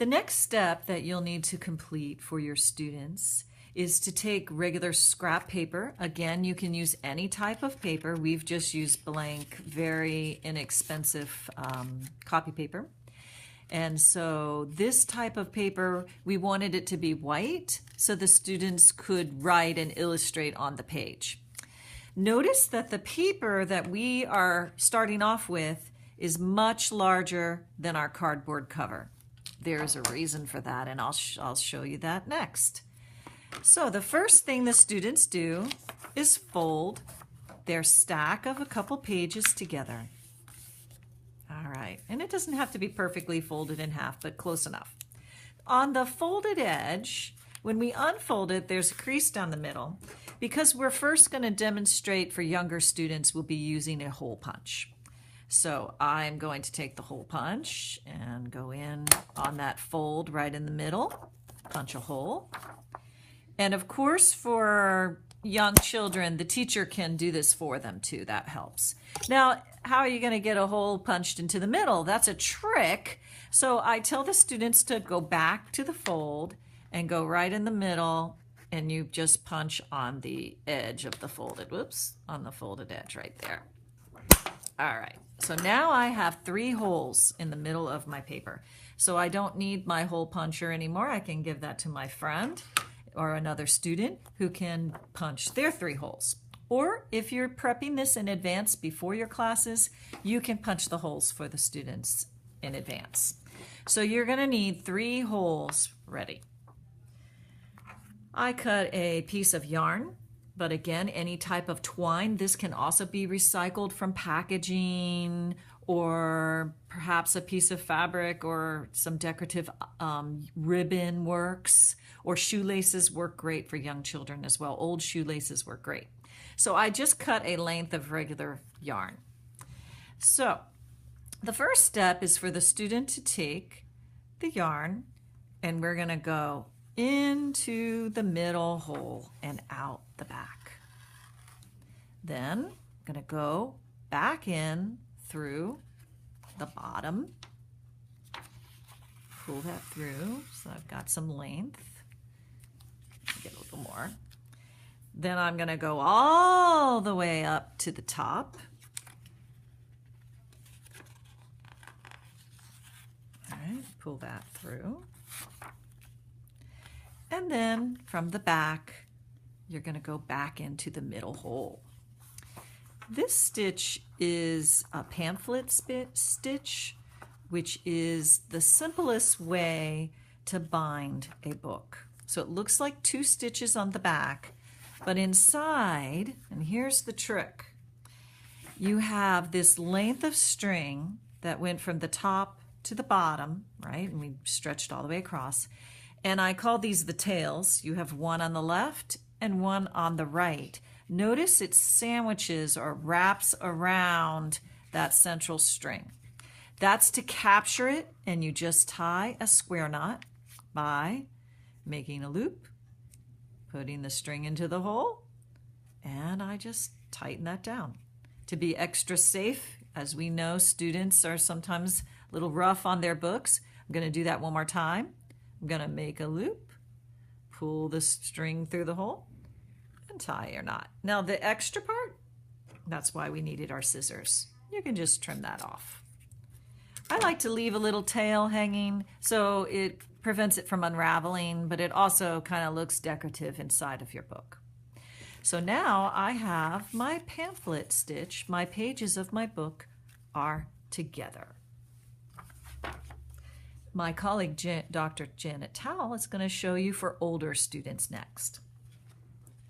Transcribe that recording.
The next step that you'll need to complete for your students is to take regular scrap paper. Again, you can use any type of paper. We've just used blank, very inexpensive copy paper. And so this type of paper, we wanted it to be white so the students could write and illustrate on the page. Notice that the paper that we are starting off with is much larger than our cardboard cover. There's a reason for that, and I'll show you that next. So the first thing the students do is fold their stack of a couple pages together. All right, and it doesn't have to be perfectly folded in half, but close enough. On the folded edge, when we unfold it, there's a crease down the middle. Because we're first going to demonstrate for younger students, we'll be using a hole punch. So I'm going to take the hole punch and go in on that fold right in the middle, punch a hole. And of course, for young children, the teacher can do this for them too. That helps. Now, how are you going to get a hole punched into the middle? That's a trick. So I tell the students to go back to the fold and go right in the middle, and you just punch on the edge of the folded, on the folded edge right there. All right, so now I have 3 holes in the middle of my paper. So I don't need my hole puncher anymore. I can give that to my friend or another student who can punch their 3 holes. Or if you're prepping this in advance before your classes, you can punch the holes for the students in advance. So you're gonna need 3 holes ready. I cut a piece of yarn, but again, any type of twine. This can also be recycled from packaging, or perhaps a piece of fabric or some decorative ribbon works, or shoelaces work great for young children as well. Old shoelaces work great. So I just cut a length of regular yarn. So the first step is for the student to take the yarn, and we're gonna go into the middle hole and out the back. Then I'm gonna go back in through the bottom, pull that through so I've got some length, get a little more. Then I'm gonna go all the way up to the top. All right, pull that through. And then from the back, you're going to go back into the middle hole. This stitch is a pamphlet stitch, which is the simplest way to bind a book. So it looks like 2 stitches on the back, but inside, and here's the trick, you have this length of string that went from the top to the bottom, right? And we stretched all the way across. And I call these the tails. You have one on the left and one on the right. Notice it sandwiches or wraps around that central string. That's to capture it, and you just tie a square knot by making a loop, putting the string into the hole, and I just tighten that down. To be extra safe, as we know, students are sometimes a little rough on their books. I'm going to do that one more time. I'm going to make a loop, pull the string through the hole, and tie your knot. Now the extra part, that's why we needed our scissors. You can just trim that off. I like to leave a little tail hanging so it prevents it from unraveling, but it also kind of looks decorative inside of your book. So now I have my pamphlet stitch. My pages of my book are together. My colleague, Dr. Janet Towle, is going to show you for older students next.